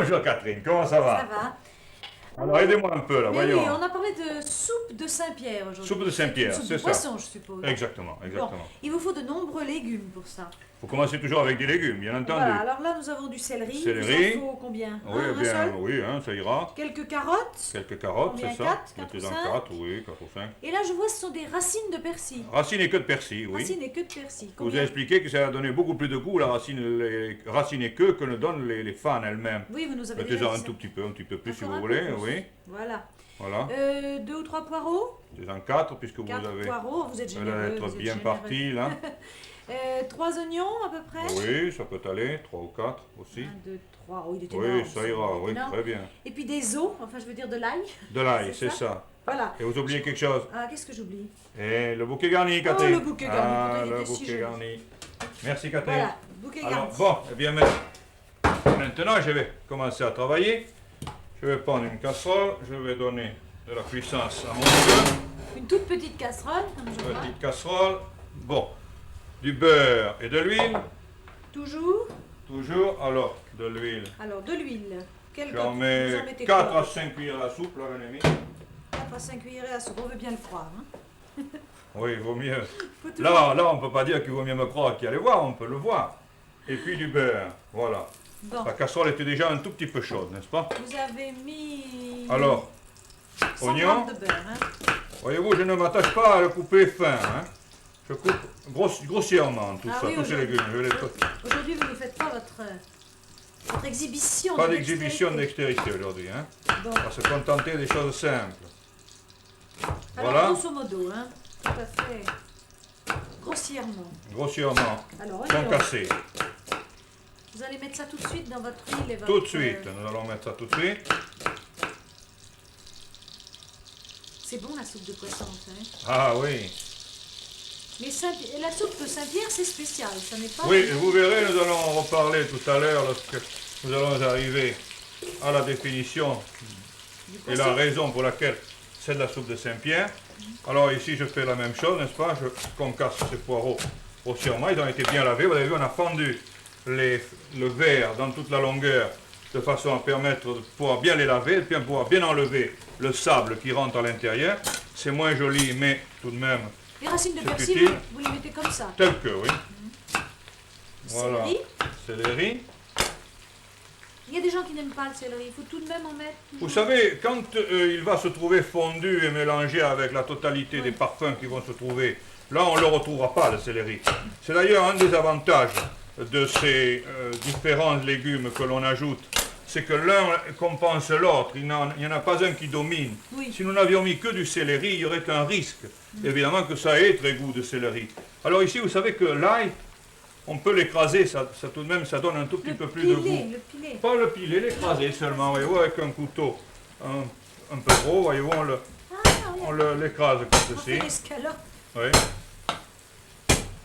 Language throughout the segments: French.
Bonjour Catherine, comment ça va? Ça va? Alors aidez-moi un peu là, Mais voyons. oui, on a parlé de soupe de Saint-Pierre aujourd'hui. Soupe de Saint-Pierre, Soupe c'est de ça. poisson, je suppose. Exactement, Bon, exactement. il vous faut de nombreux légumes pour ça. Faut commencer toujours avec des légumes, bien entendu. Voilà, alors là nous avons du céleri. Céleri. Il vous en faut combien? Oui, Un bien, seul? oui, hein, ça ira. Quelques carottes. Quelques carottes, Combien? c'est ça. Quatre ou Mettez-en cinq? 4, oui, 4 ou 5. Et là je vois ce sont des racines de persil. Racine et queue de persil, oui. Racines et queue de persil. Je vous ai Combien? expliqué que ça a donné beaucoup plus de goût, la racine, les racines et queue, que ne donnent les fans elles-mêmes. Oui, vous nous avez déjà Mettez-en dit un ça. tout petit peu plus si Encore vous un peu voulez, plus. oui. Voilà. Voilà. 2 ou 3 poireaux. Mettez-en 4 puisque vous 4 avez... poireaux, vous êtes Vous généreux. allez être vous êtes bien généreux. parti là. 3 oignons à peu près. Oui, ça peut aller, 3 ou 4 aussi. 1, 2, 3. Oh, il est Oui, énorme, ça ira, oui, énorme. très bien. Et puis des os, enfin je veux dire de l'ail. De l'ail, C'est c'est ça. Voilà. Et vous oubliez quelque chose. Ah, qu'est-ce que j'oublie? Et le bouquet garni, Catherine. le bouquet garni, Ah, pourtant, il le était si bouquet joli. garni. Merci, Catherine. Voilà, bouquet Alors, garni. bon, eh bien, maintenant, je vais commencer à travailler. Je vais prendre une casserole, je vais donner de la puissance à mon feu. Une toute petite casserole, comme je vois. Petite casserole. Bon, du beurre et de l'huile. Toujours. Toujours, alors, de l'huile. Alors, de l'huile. Quelle J'en vous mets en mettez 4 quoi? à 5 cuillères à soupe, là, j'en ai mis. 4 à 5 cuillerées à soupe. On veut bien le froid. Hein. Oui, il vaut mieux. Faut toujours- Là, on ne peut pas dire qu'il vaut mieux me croire qu'il allait voir, on peut le voir. Et puis du beurre, voilà. Bon, La casserole était déjà un tout petit peu chaude, n'est-ce pas? vous avez mis. Alors, 100 oignon. grammes de beurre. Hein. Voyez-vous, je ne m'attache pas à le couper fin. Hein. Je coupe grossièrement tout Ah ça, oui, tous ces aujourd'hui. légumes. Je les... Aujourd'hui, vous ne faites pas votre exhibition. Pas de d'exhibition dextérité. d'extérité aujourd'hui. Hein. Bon, On va se contenter des choses simples. alors Voilà, grosso modo, hein, tout à fait grossièrement. grossièrement, Alors, sans oignon. casser. Vous allez mettre ça tout de suite dans votre huile et votre... Tout de suite, nous allons mettre ça tout de suite. C'est bon la soupe de poisson, vous savez. Ah oui. Mais la soupe de Saint-Pierre, c'est spécial, ça n'est pas... Oui, et vous verrez, nous allons en reparler tout à l'heure lorsque nous allons arriver à la définition du et poisson. la raison pour laquelle c'est de la soupe de Saint-Pierre. Alors ici, je fais la même chose, n'est-ce pas? Je concasse ces poireaux grossièrement, ils ont été bien lavés. Vous avez vu, on a fendu le verre dans toute la longueur de façon à permettre de pouvoir bien les laver, et puis à pouvoir bien enlever le sable qui rentre à l'intérieur. C'est moins joli, mais tout de même Les racines de c'est persil, utile. vous les mettez comme ça. tel que, oui. Voilà. Céleri. Céleri. Il y a des gens qui n'aiment pas le céleri, il faut tout de même en mettre. Vous toujours. savez, quand il va se trouver fondu et mélangé avec la totalité des Oui. parfums qui vont se trouver, là on ne le retrouvera pas, le céleri. C'est d'ailleurs un des avantages de ces différents légumes que l'on ajoute, c'est que l'un compense l'autre, il n'y en a pas un qui domine. Oui. Si nous n'avions mis que du céleri, il y aurait un risque, évidemment, que ça ait très goût de céleri. Alors ici, vous savez que l'ail, on peut l'écraser, ça tout de même, ça donne un tout petit Le peu plus de goût. pilé, le pilé. Pas le piler, l'écraser seulement, voyez-vous, avec un couteau un peu gros, voyez-vous, Ah, on regarde, l'écrase comme on fait ceci. l'escalope. Oui.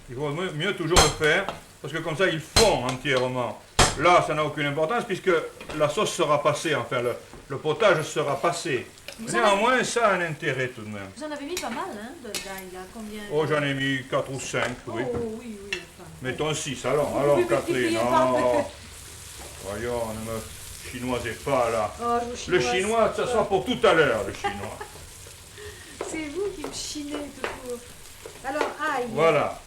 Il vaut mieux toujours le faire, parce que comme ça, il fond entièrement. Là, ça n'a aucune importance, puisque la sauce sera passée, enfin, le potage sera passé. Vous Néanmoins, ça a un intérêt tout de même. Vous en avez mis pas mal, hein, d'ail, là, combien? Oh, j'en ai mis 4 ou 5, oui. Oh, oui, oui, enfin. Mettons 6, alors, Oui, Catherine, multipliez par deux. voyons, ne me chinoisez pas, là. Oh, je vous Le chinoise. chinois, ça sera pour tout à l'heure, le chinois. C'est vous qui me chinez tout court. Alors, aïe. Voilà.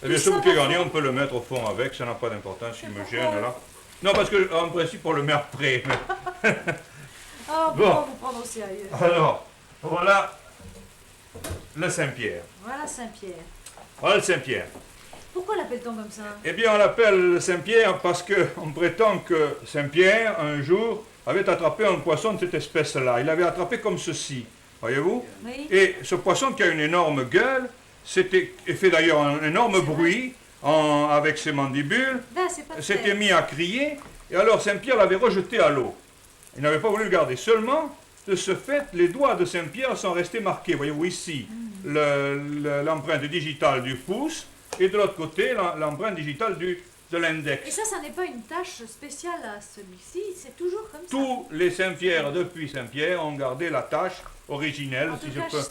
Eh bien, Tout ce ça bouquet va garni, faire- on peut le mettre au fond avec, ça n'a pas d'importance, il me pourquoi? gêne là. Non, parce que en principe, on le met après. mais- Oh, Bon. pourquoi vous prendre au sérieux? Alors, voilà le Saint-Pierre. Voilà Saint-Pierre. Voilà le Saint-Pierre. Pourquoi l'appelle-t-on comme ça? Eh bien, on l'appelle le Saint-Pierre parce qu'on prétend que Saint-Pierre, un jour, avait attrapé un poisson de cette espèce-là. Il l'avait attrapé comme ceci, voyez-vous? Oui. Et ce poisson qui a une énorme gueule, et fait d'ailleurs un énorme C'est vrai. bruit avec ses mandibules, Ben, c'est pas s'était très... mis à crier, et alors Saint-Pierre l'avait rejeté à l'eau. Il n'avait pas voulu le garder. Seulement, de ce fait, les doigts de Saint-Pierre sont restés marqués. Voyez-vous ici, l'empreinte digitale du pouce, et de l'autre côté, l'empreinte digitale de Et l'index. ça n'est pas une tâche spéciale à celui-ci, c'est toujours comme ça. Tous les Saint-Pierre, depuis Saint-Pierre, ont gardé la tâche originelle, En si tout je cas, peux,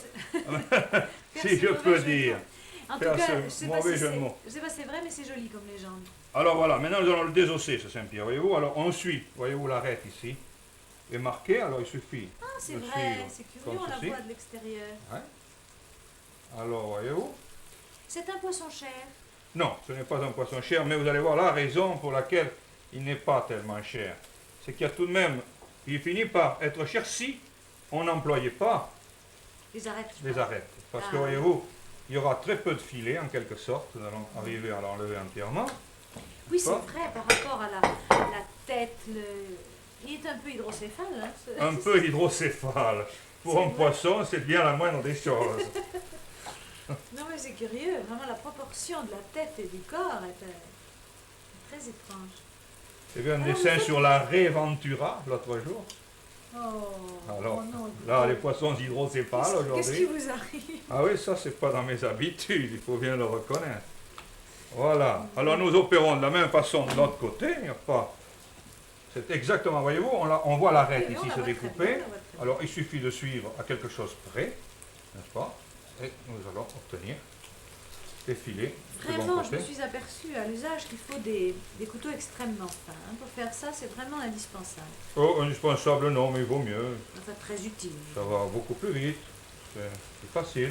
si je Merci, peux mauvaise dire. joie. En tout faire cas, ce je sais pas mauvais si jeu de mots. c'est vrai, mais c'est joli comme légende. Alors voilà, maintenant nous allons le désosser, ce Saint-Pierre, voyez-vous. Alors on suit, voyez-vous l'arête ici est marquée, alors il suffit Ah, c'est de vrai, suivre c'est curieux, comme on la ceci. voit de l'extérieur. Ouais. Alors voyez-vous. C'est un poisson cher. Non, ce n'est pas un poisson cher, mais vous allez voir la raison pour laquelle il n'est pas tellement cher. C'est qu'il y a tout de même, il finit par être cher si on n'employait pas Les arêtes. les arêtes. Parce que Ah. voyez-vous, il y aura très peu de filets en quelque sorte, nous allons arriver à l'enlever entièrement. Oui, c'est Pas. vrai, par rapport à la tête, il est un peu hydrocéphale. Hein, Un peu hydrocéphale. Pour C'est un vrai. poisson, c'est bien la moindre des choses. Non, mais c'est curieux, vraiment la proportion de la tête et du corps est très étrange. J'ai vu un Alors, dessin vous faites- sur la Reventura l'autre jour. Oh, Alors, oh non, là, écoutez, les poissons hydrocéphales qu'est-ce qui aujourd'hui. vous arrive? Ah oui, ça, c'est pas dans mes habitudes, il faut bien le reconnaître. Voilà. Alors, nous opérons de la même façon de l'autre côté. Il n'y a pas... C'est exactement, voyez-vous, on voit l'arête Oui, on ici la se voit très découper. bien, on la voit très bien. Alors, il suffit de suivre à quelque chose près, n'est-ce pas? Et nous allons obtenir des filets de bon Vraiment, je côté. me suis aperçue à l'usage qu'il faut des couteaux extrêmement fins. Hein. Pour faire ça, c'est vraiment indispensable. Oh, indispensable, non, mais il vaut mieux. Enfin, très utile. Ça va beaucoup plus vite. C'est facile.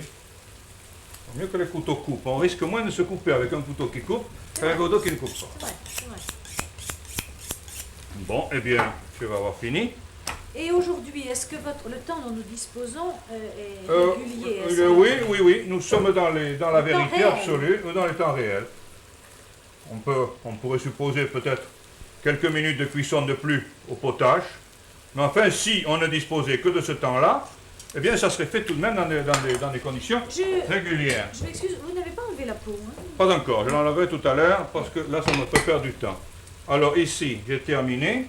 Mieux que les couteaux coupent. On risque moins de se couper avec un couteau qui coupe qu'avec un couteau qui ne coupe pas. C'est vrai, c'est vrai. Bon, eh bien, je vais avoir fini. Et aujourd'hui, est-ce que le temps dont nous disposons est Euh, régulier? oui, nous sommes dans la Le temps vérité réel. absolue, ou dans les temps réels. On pourrait supposer peut-être quelques minutes de cuisson de plus au potage, mais enfin, si on ne disposait que de ce temps-là, eh bien, ça serait fait tout de même dans des conditions régulières. Je m'excuse, vous n'avez pas enlevé la peau. Hein? Pas encore, je l'enlèverai tout à l'heure, parce que là, ça me fait perdre du temps. Alors ici, j'ai terminé.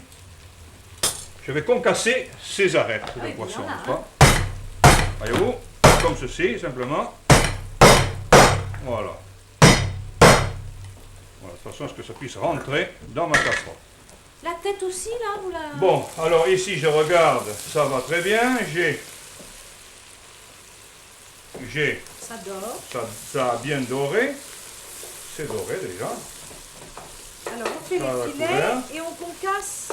Je vais concasser ces arêtes Ah de oui, poisson, il y en a, n'est-ce pas? Voyez-vous, comme ceci, simplement. Voilà. Voilà, de façon à ce que ça puisse rentrer dans ma casserole. La tête aussi, là, vous la... Bon, alors ici, je regarde, ça va très bien. Ça dort. Ça a bien doré. C'est doré déjà. Alors, on fait Ça va les filets couvert. et on concasse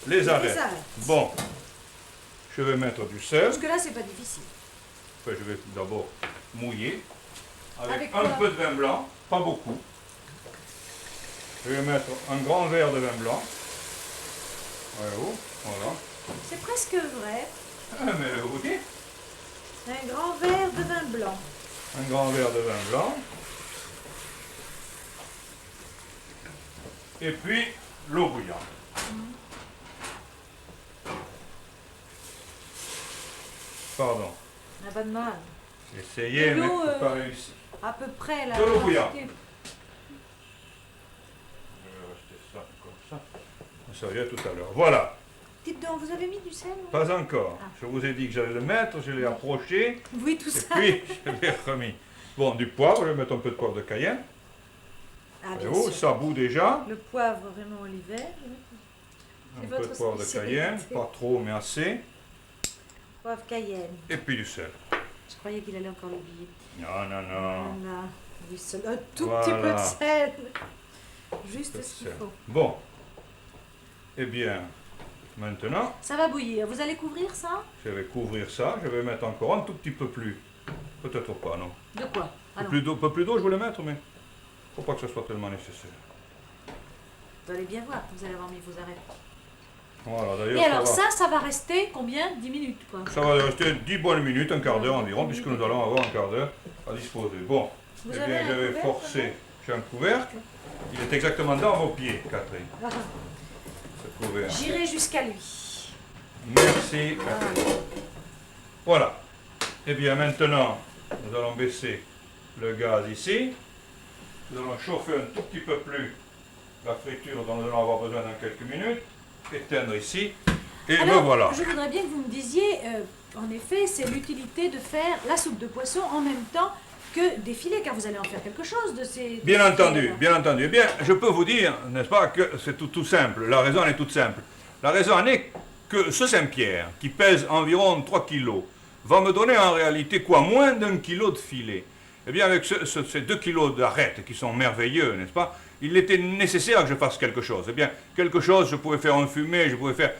Les arêtes. arêtes. Bon, je vais mettre du sel. Parce que là, c'est pas difficile. Enfin, je vais d'abord mouiller avec Avec un quoi? peu de vin blanc, pas beaucoup. Je vais mettre un grand verre de vin blanc. Voyez-vous, voilà. C'est presque vrai. Ah, mais oui, Un grand verre de vin blanc. un grand verre de vin blanc. Et puis l'eau bouillante. Pardon, Ah, pas de mal. j'ai essayé, De mais l'eau, c'est pas réussi. À peu près, là. De l'eau bouillante. quantité. Je vais rester ça comme ça. Ça vient tout à l'heure. Voilà. Dites donc, vous avez mis du sel? Oui, Pas encore. Ah. Je vous ai dit que j'allais le mettre, je l'ai approché, Oui, tout et ça. puis je l'ai remis. Bon, du poivre, je vais mettre un peu de poivre de Cayenne. Ah, bien Voyez-vous, sûr. ça bout déjà. Le poivre vraiment en hiver. Un C'est peu de votre poivre de spécialité. Cayenne, pas trop, mais assez. Poivre cayenne. Et puis du sel. Je croyais qu'il allait encore l'oublier. Non, non, non. Voilà. Du sel. Un tout Voilà. petit peu de sel. Juste De ce qu'il sel. faut. Bon. Eh bien, maintenant, Ça va bouillir. Vous allez couvrir ça? je vais couvrir ça. Je vais mettre encore un tout petit peu plus. Peut-être pas, non. De quoi? Alors, Un peu plus d'eau, je voulais mettre, mais faut pas que ce soit tellement nécessaire. vous allez bien voir quand vous allez avoir mis vos arêtes. Voilà, d'ailleurs, Et alors va. ça va rester combien? 10 minutes quoi. Ça va rester 10 bonnes minutes, un quart d'heure environ, puisque nous allons avoir un quart d'heure à disposer. Bon, Vous eh avez bien, un je vais couvercle, forcer. J'ai un couvercle. Il est exactement dans vos pieds, Catherine, Ah, ce couvercle. j'irai jusqu'à lui. Merci. Ah, Voilà. Eh bien, maintenant, nous allons baisser le gaz ici. Nous allons chauffer un tout petit peu plus la friture dont nous allons avoir besoin dans quelques minutes. Éteindre ici. Et alors, le voilà. je voudrais bien que vous me disiez, en effet, c'est l'utilité de faire la soupe de poisson en même temps que des filets, car vous allez en faire quelque chose de ces... Bien de ces entendu, filets-là. bien entendu. Eh bien, je peux vous dire, n'est-ce pas, que c'est tout simple. La raison est toute simple. La raison en est que ce Saint-Pierre, qui pèse environ 3 kilos, va me donner en réalité quoi? Moins d'1 kilo de filet. Eh bien, avec ces 2 kilos d'arêtes qui sont merveilleux, n'est-ce pas, il était nécessaire que je fasse quelque chose. Eh bien, quelque chose, je pouvais faire un fumé, je pouvais faire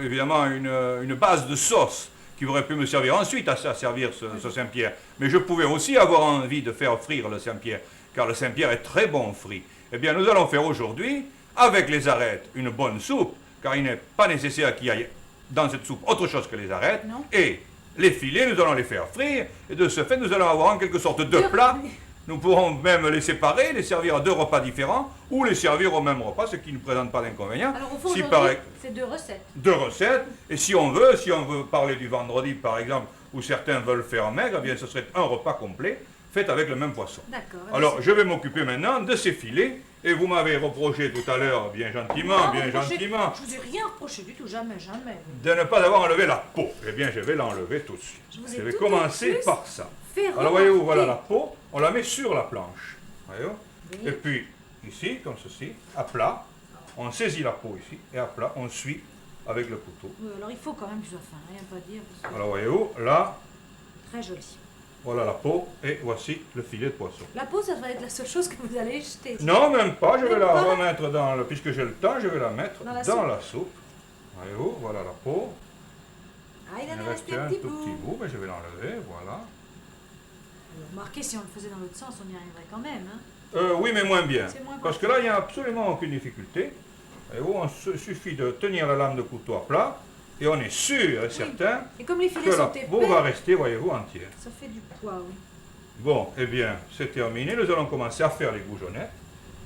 évidemment une base de sauce qui aurait pu me servir ensuite à servir ce Saint-Pierre. Mais je pouvais aussi avoir envie de faire frire le Saint-Pierre, car le Saint-Pierre est très bon frit. Eh bien, nous allons faire aujourd'hui, avec les arêtes, une bonne soupe, car il n'est pas nécessaire qu'il y ait dans cette soupe autre chose que les arêtes. Non. Et les filets, nous allons les faire frire, et de ce fait, nous allons avoir en quelque sorte deux plats. Nous pourrons même les séparer, les servir à 2 repas différents, ou les servir au même repas, ce qui ne présente pas d'inconvénient. Alors au fond, Si aujourd'hui, c'est 2 recettes. 2 recettes, et si on veut parler du vendredi, par exemple, où certains veulent faire maigre, eh bien, ce serait un repas complet, fait avec le même poisson. D'accord. Alors, je vais m'occuper maintenant de ces filets, et vous m'avez reproché tout à l'heure, bien gentiment, Je vous ai rien reproché du tout, jamais, jamais. de ne pas avoir enlevé la peau. Eh bien, je vais l'enlever tout de suite. Je vais commencer par ça. Alors, voyez-vous, voilà la peau, on la met sur la planche. Voyez-vous? Oui. Et puis, ici, comme ceci, à plat, on saisit la peau ici, et à plat, on suit avec le couteau. Oui, alors il faut quand même que je sois fin, rien pas dire. Parce que Alors, voyez-vous, là, très joli. voilà la peau, et voici le filet de poisson. La peau, ça va être la seule chose que vous allez jeter. Non, même pas, je vais Même la pas. remettre dans le... Puisque j'ai le temps, je vais la mettre Dans la la soupe. Voyez-vous, voilà la peau. Ah, il Il en me est reste resté un un petit tout petit bout. bout, mais je vais l'enlever, voilà. Alors, remarquez, si on le faisait dans l'autre sens, on y arriverait quand même. Hein. Oui, mais moins bien. C'est moins Parce que là, il n'y a absolument aucune difficulté. Voyez-vous, il suffit de tenir la lame de couteau à plat, et on est sûr et certain Et comme les que filets la sont peau va épais, rester, voyez-vous, entière. ça fait du poids, oui. Bon, eh bien, c'est terminé. Nous allons commencer à faire les goujonnettes.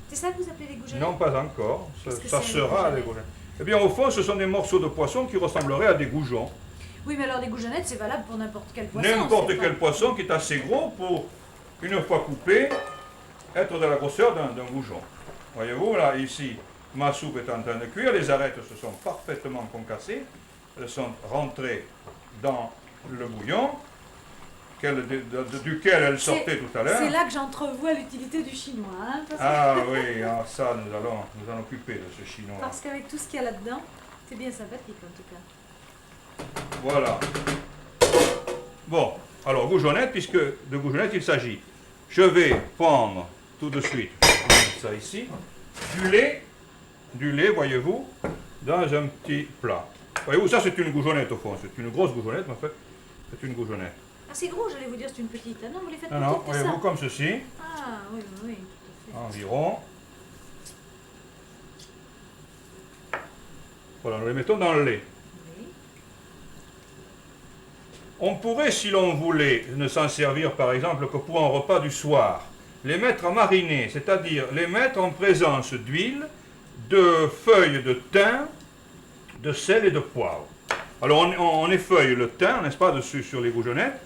C'est ça que vous appelez les goujonnettes? Non, pas encore. Qu'est-ce que Ça c'est, sera les les goujonnettes. Eh bien, au fond, ce sont des morceaux de poisson qui ressembleraient à des goujons. Oui, mais alors des goujonnettes, c'est valable pour n'importe quel poisson. N'importe c'est quel pas- poisson qui est assez gros pour, une fois coupé, être de la grosseur d'un goujon. Voyez-vous, là, ici, ma soupe est en train de cuire, les arêtes se sont parfaitement concassées, elles sont rentrées dans le bouillon, duquel elles sortaient tout à l'heure. C'est là que j'entrevois l'utilité du chinois. Hein, Ah oui, ça, nous allons nous en occuper de ce chinois. parce qu'avec tout ce qu'il y a là-dedans, c'est bien sympathique en tout cas. Voilà. Bon, alors goujonnette, puisque de goujonnette il s'agit. Je vais prendre tout de suite, je vais mettre ça ici, du lait, voyez-vous, dans un petit plat. Voyez-vous, ça c'est une goujonnette au fond, c'est une grosse goujonnette, mais en fait, c'est une goujonnette. Ah, c'est gros, j'allais vous dire, c'est une petite. Ah non, vous les faites Non, non, petites que ça. voyez-vous, comme ceci, Ah, oui, oui, tout à fait. environ. Voilà, nous les mettons dans le lait. Oui. On pourrait, si l'on voulait, ne s'en servir par exemple que pour un repas du soir, les mettre à mariner, c'est-à-dire les mettre en présence d'huile, de feuilles de thym, de sel et de poivre. Alors on effeuille le thym, n'est-ce pas, dessus sur les goujonnettes,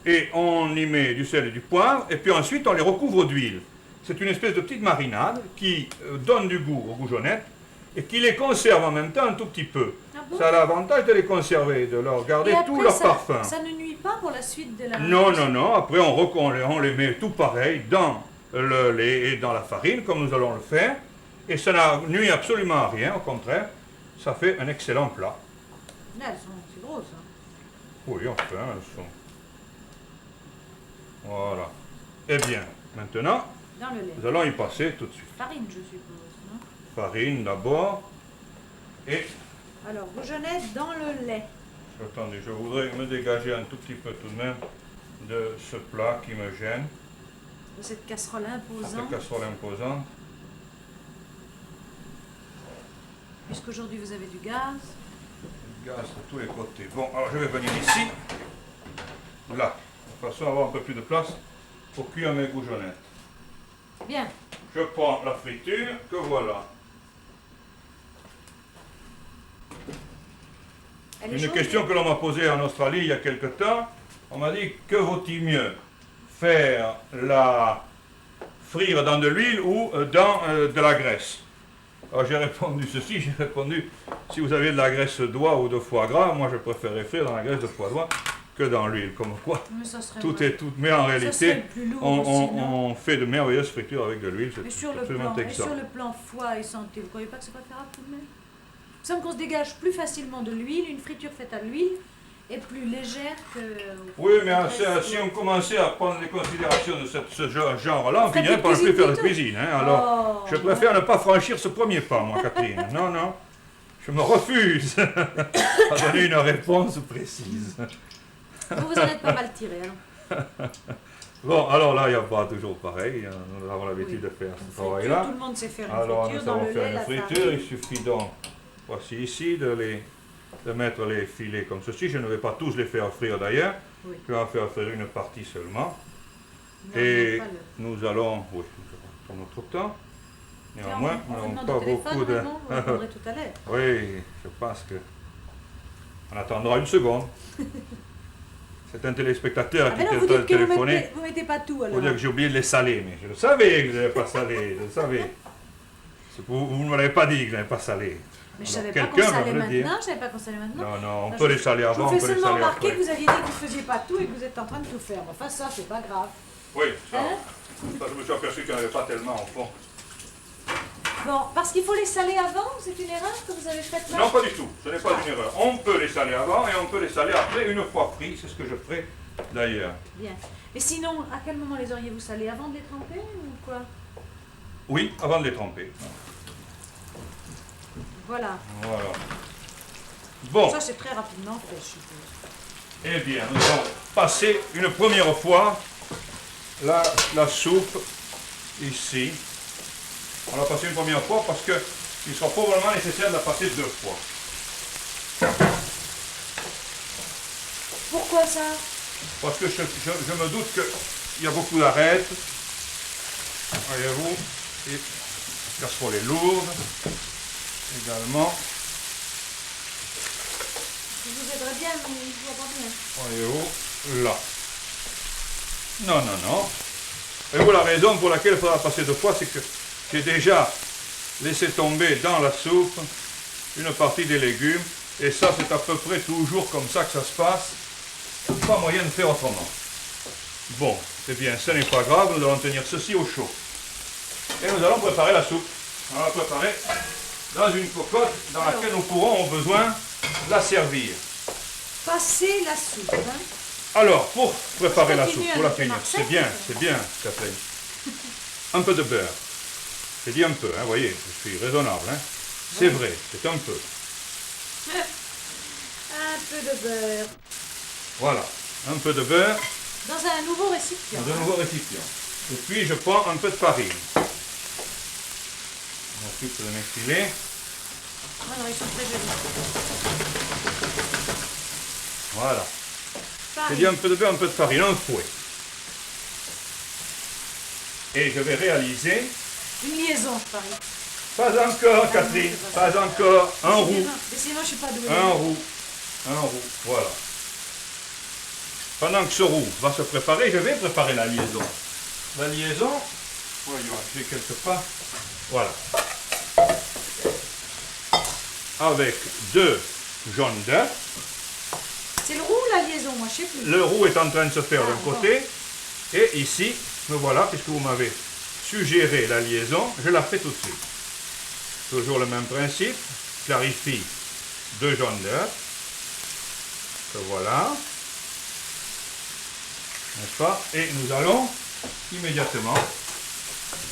et on y met du sel et du poivre, et puis ensuite on les recouvre d'huile. C'est une espèce de petite marinade qui donne du goût aux goujonnettes, et qui les conserve en même temps un tout petit peu. Ah bon? Ça a l'avantage de les conserver, de leur garder Et après, tout leur ça, parfum. ça ne nuit pas pour la suite de la... Non, non, non. Après, on les met tout pareil dans le lait et dans la farine, comme nous allons le faire. Et ça n'a nuit absolument à rien. Au contraire, ça fait un excellent plat. Là, elles sont c'est gros, ça. Oui, enfin, elles sont... Voilà. Eh bien, maintenant, Dans le lait. nous allons y passer tout de suite. Farine, je suppose, non? Farine d'abord. Et, Alors, goujonnettes dans le lait. attendez, je voudrais me dégager un tout petit peu tout de même de ce plat qui me gêne. De cette casserole imposante. Cette casserole imposante. Puisqu'aujourd'hui, vous avez du gaz. Gaz de tous les côtés. Bon, alors je vais venir ici, là, de façon à avoir un peu plus de place pour cuire mes goujonnettes. Bien. Je prends la friture, que voilà. Elle est Une chaude. question que l'on m'a posée en Australie il y a quelque temps, on m'a dit, que vaut-il mieux faire la frire dans de l'huile ou dans de la graisse? Alors j'ai répondu ceci, j'ai répondu, si vous avez de la graisse d'oie ou de foie gras, moi je préférerais frire dans la graisse de foie gras que dans l'huile, comme quoi Mais ça serait tout vrai. est tout. Mais en Ça serait réalité, le plus lourd on, aussi, non on fait de merveilleuses fritures avec de l'huile, Et c'est sur, le absolument plan, et excellent. sur le plan foie et santé, vous croyez pas que c'est préférable tout de même? Il me semble qu'on se dégage plus facilement de l'huile, une friture faite à l'huile, est plus légère que... Oui, mais si on commençait à prendre les considérations de ce genre-là, on Faites finirait des par ne plus cuisines faire de plutôt. cuisine. Hein. Alors, Oh, je préfère ne pas franchir ce premier pas, moi, Catherine. Non, non. Je me refuse à donner une réponse précise. vous en êtes pas mal tiré, alors. Bon, alors là, il n'y a pas toujours pareil. Hein. Nous avons l'habitude de faire ce Friture, travail-là. tout le monde sait faire une Alors, friture nous dans allons le faire lait, une la friture. farine. Il suffit donc, voici ici, de mettre les filets comme ceci. Je ne vais pas tous les faire frire d'ailleurs. Oui. Je vais en faire frire une partie seulement. Non, Et non, pas le- nous allons, oui, nous avons notre temps. Néanmoins, nous on vous n'avons demande pas au téléphone, beaucoup de... vraiment, vous répondrez tout à l'heure. Oui, je pense que... On attendra une seconde. C'est un téléspectateur Ah qui ben non, était vous en train de dites que téléphoner. vous mettez pas tout, Pour alors. dire que j'ai oublié de les saler, mais je le savais que je n'avais pas salé, je le savais. Vous ne me l'avez pas dit que je n'avais pas salé. Mais je Alors, savais pas qu'on quelqu'un va salait me le dire. maintenant, je savais pas qu'on salait maintenant. Non, non, on Là, peut je- les saler Je avant, vous on fais peut les seulement saler remarquer après. que vous aviez dit que vous faisiez pas tout et que vous êtes en train de tout faire. Mais enfin, ça, c'est pas grave. Oui, ça, Hein? ça, je me suis aperçu qu'il n'y en avait pas tellement au fond. Bon, parce qu'il faut les saler avant, c'est une erreur que vous avez faite là? Non, pas du tout, ce n'est pas une erreur. On peut les saler avant et on peut les saler après, une fois pris, c'est ce que je ferai d'ailleurs. Bien. Et sinon, à quel moment les auriez-vous salés? Avant de les tremper ou quoi? Oui, avant de les tremper. Voilà. Voilà. Bon, Ça, c'est très rapidement fait, je suppose. eh bien, nous allons passer une première fois la soupe ici. On va passer une première fois parce qu'il sera probablement nécessaire de la passer deux fois. Pourquoi ça? Parce que je me doute qu'il y a beaucoup d'arêtes. Voyez-vous, et casserole est lourde également. Je vous aiderais bien, mais je ne vois pas bien. Voyez-vous, là. Non, non, non. Et vous, la raison pour laquelle il faudra passer deux fois, c'est que j'ai déjà laissé tomber dans la soupe une partie des légumes. Et ça, c'est à peu près toujours comme ça que ça se passe. Pas moyen de faire autrement. Bon, eh bien, ce n'est pas grave, nous allons tenir ceci au chaud. Et nous allons préparer la soupe. On va la préparer dans une cocotte dans laquelle nous pourrons, au besoin, la servir. Passer la soupe, hein? Alors, pour préparer la Continue soupe, pour la avec les finir, Marseillais. c'est bien, Catherine. Un peu de beurre. J'ai dit un peu, hein, vous voyez, je suis raisonnable. Hein. C'est vrai, c'est un peu. Un peu de beurre. Voilà, un peu de beurre Dans un nouveau récipient. dans un nouveau récipient. Et puis, je prends un peu de farine. On occupe de mes filets. Alors, ils sont très jolis. Voilà. J'ai Farine. dit un peu de beurre, un peu de farine, un fouet. Et je vais réaliser, Une liaison, Paris. pas encore, Catherine, pas encore, un roux. Sinon, je suis pas douée. Un roux, voilà. Pendant que ce roux va se préparer, je vais préparer la liaison. La liaison, voyons, j'ai quelque part, voilà. Avec 2 jaunes d'œufs. C'est le roux ou la liaison, moi, je sais plus. Le roux est en train de se faire Ah, d'un bon. côté. Et ici, me voilà, puisque vous m'avez suggéré la liaison, je la fais tout de suite. Toujours le même principe, clarifie 2 jaunes d'œufs. Que voilà. N'est-ce pas? Et nous allons immédiatement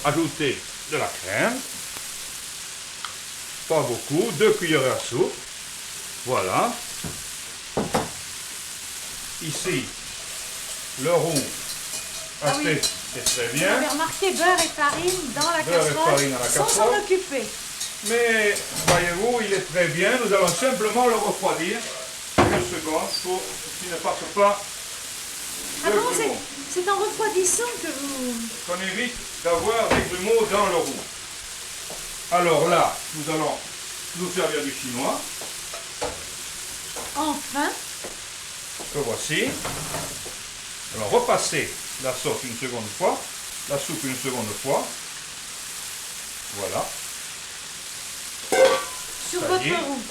ajouter de la crème. Pas beaucoup, 2 cuillères à soupe. Voilà. Ici, le roux Ah oui. c'est très Vous bien. avez remarqué beurre et farine dans la Beurre et casserole farine dans la sans s'en casserole. occuper. Mais voyez-vous, il est très bien. Nous allons simplement le refroidir une seconde pour qu'il ne passe pas Ah de bon, grumeaux. c'est en refroidissant que vous... Qu'on évite d'avoir des grumeaux dans le roux. Alors là, nous allons nous servir du chinois. Enfin, Que voici. Alors repasser la sauce une seconde fois, la soupe une seconde fois. Voilà. sur Ça votre y est. roux.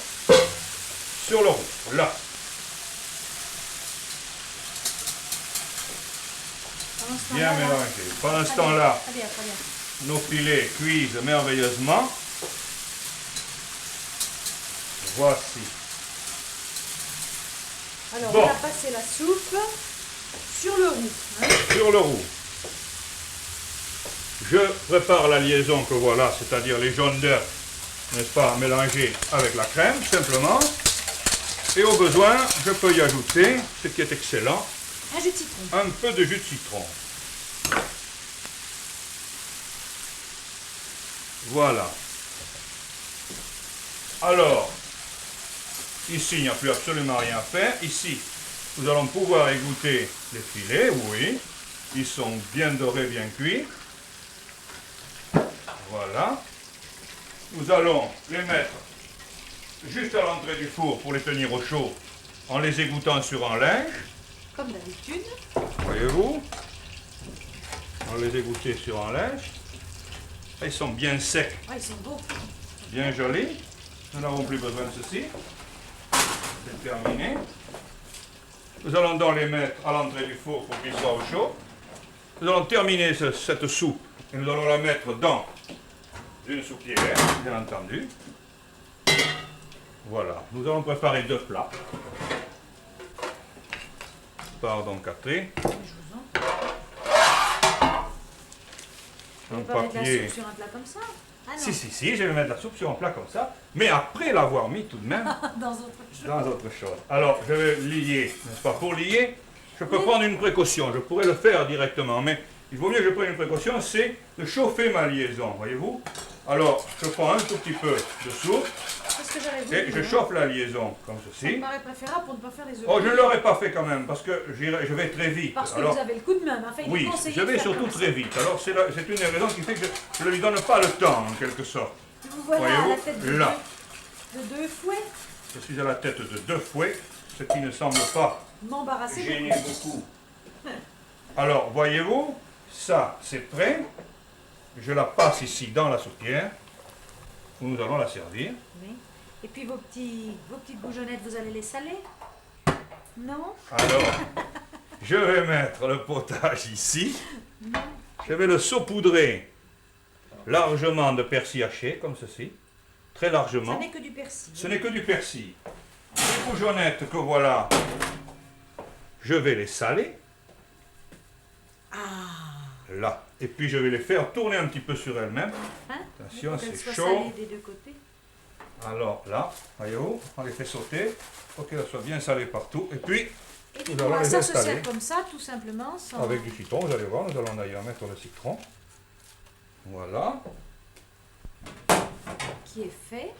Sur le roux, là. Pendant ce Bien temps-là, là, mélangé. Pendant ce temps-là, Très bien, très bien. nos filets cuisent merveilleusement. Voici. Alors, Bon. on a passé la soupe sur le roux. Hein. Sur le roux. Je prépare la liaison que voilà, c'est-à-dire les jaunes d'œufs, n'est-ce pas, mélangés avec la crème, simplement. Et au besoin, je peux y ajouter, ce qui est excellent, Un jus de citron. un peu de jus de citron. Voilà. Alors, ici, il n'y a plus absolument rien à faire. Ici, nous allons pouvoir égoutter les filets, oui. Ils sont bien dorés, bien cuits. Voilà. Nous allons les mettre juste à l'entrée du four pour les tenir au chaud en les égouttant sur un linge. Comme d'habitude. Voyez-vous? On va les égoutter sur un linge. Ils sont bien secs, Ah, ils sont beaux. bien jolis. Nous n'avons plus besoin de ceci. C'est terminé. Nous allons donc les mettre à l'entrée du four pour qu'ils soient au chaud. Nous allons terminer cette soupe et nous allons la mettre dans une soupière, bien entendu. Voilà, nous allons préparer 2 plats. Pardon, Catherine. Je vous en prie. Un On peut pas mettre la papier. soupe sur un plat comme ça. Ah non, Si, je vais mettre la soupe sur un plat comme ça, mais après l'avoir mis tout de même dans autre chose. dans autre chose. Alors, je vais lier, n'est-ce pas? Pour lier, je peux Oui. prendre une précaution. Je pourrais le faire directement, mais il vaut mieux que je prenne une précaution, c'est de chauffer ma liaison, voyez-vous? Alors, je prends un tout petit peu de soupe C'est ce que j'avais voulu et je dire. chauffe la liaison, comme Ça me ceci. paraît préférable pour ne pas faire les œufs. Oh, je ne l'aurais pas fait quand même, parce que je vais très vite. Parce que Alors, vous avez le coup de main. Enfin, il est oui, conseillé je de vais faire surtout comme ça. très vite. Alors, c'est une des raisons qui fait que je ne lui donne pas le temps, en quelque sorte. Vous voilà à Voyez-vous, la tête là. de deux fouets. Je suis à la tête de 2 fouets, ce qui ne semble pas M'embarrasser gêner beaucoup. beaucoup. Alors, voyez-vous, ça, c'est prêt. Je la passe ici dans la soupière, où nous allons la servir. Oui. Et puis vos petites bougeonnettes, vous allez les saler? Non? Alors, je vais mettre le potage ici. Je vais le saupoudrer largement de persil haché, comme ceci. Très Ça largement. n'est que du persil. Ce n'est que du persil. Les bougeonnettes que voilà, je vais les saler. Là. Et puis je vais les faire tourner un petit peu sur elles-mêmes. Hein? Attention, Pour qu'elles c'est soient chaud. salées des deux côtés. Alors là, voyez-vous, on les fait sauter pour qu'elles soient bien salées partout. Et puis, Et Nous dites-moi, allons les ça se installer. sert comme ça, tout simplement, sans... avec du citron, vous allez voir, nous allons d'ailleurs mettre le citron. Voilà. qui est fait.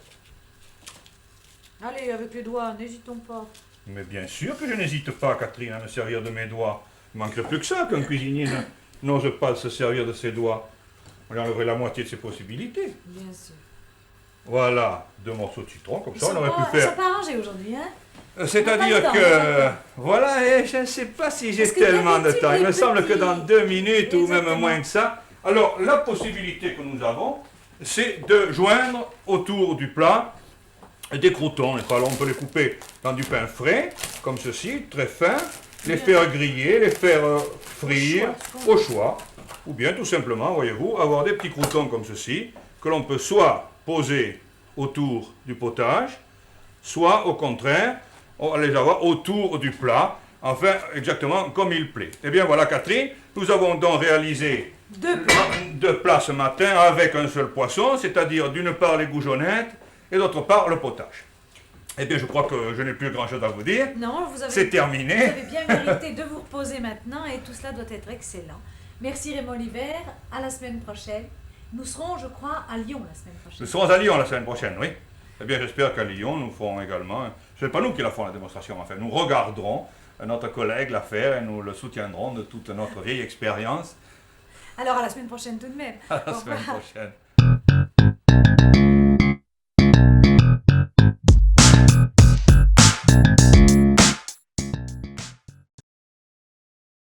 Allez, avec les doigts, n'hésitons pas. Mais bien sûr que je n'hésite pas, Catherine, à me servir de mes doigts. Il manquerait plus que ça qu'un cuisinier n'ose pas se servir de ses doigts. On lui enlèverait la moitié de ses possibilités. Bien sûr. Voilà, 2 morceaux de citron, comme Ils ça on sont aurait pas, pu ils sont faire. pas arrangés aujourd'hui, hein? C'est-à-dire On a pas le temps, que, on a pas le temps. voilà, et je ne sais pas si j'ai Parce que tellement de d'habitude, temps. Il me les semble que petits- dans 2 minutes ou même Exactement. moins que ça. Alors, la possibilité que nous avons, c'est de joindre autour du plat des croûtons. n'est-ce pas? Alors, on peut les couper dans du pain frais, comme ceci, très fin, les faire griller, les faire frire au choix. Ou bien, tout simplement, voyez-vous, avoir des petits croûtons comme ceci, que l'on peut soit poser autour du potage, soit au contraire, on va les avoir autour du plat, enfin exactement comme il plaît. Eh bien voilà Catherine, nous avons donc réalisé deux plats ce matin avec un seul poisson, c'est-à-dire d'une part les goujonnettes et d'autre part le potage. Eh bien je crois que je n'ai plus grand-chose à vous dire, Non, vous c'est avez terminé. bien mérité de vous reposer maintenant et tout cela doit être excellent. Merci Raymond Oliver, à la semaine prochaine. Nous serons, je crois, à Lyon la semaine prochaine. Nous serons à Lyon la semaine prochaine, oui. Eh bien, j'espère qu'à Lyon, nous ferons également. Ce n'est pas nous qui la ferons la démonstration, enfin, nous regarderons notre collègue la faire et nous le soutiendrons de toute notre vieille expérience. Alors à la semaine prochaine tout de même. À la Au semaine revoir. prochaine.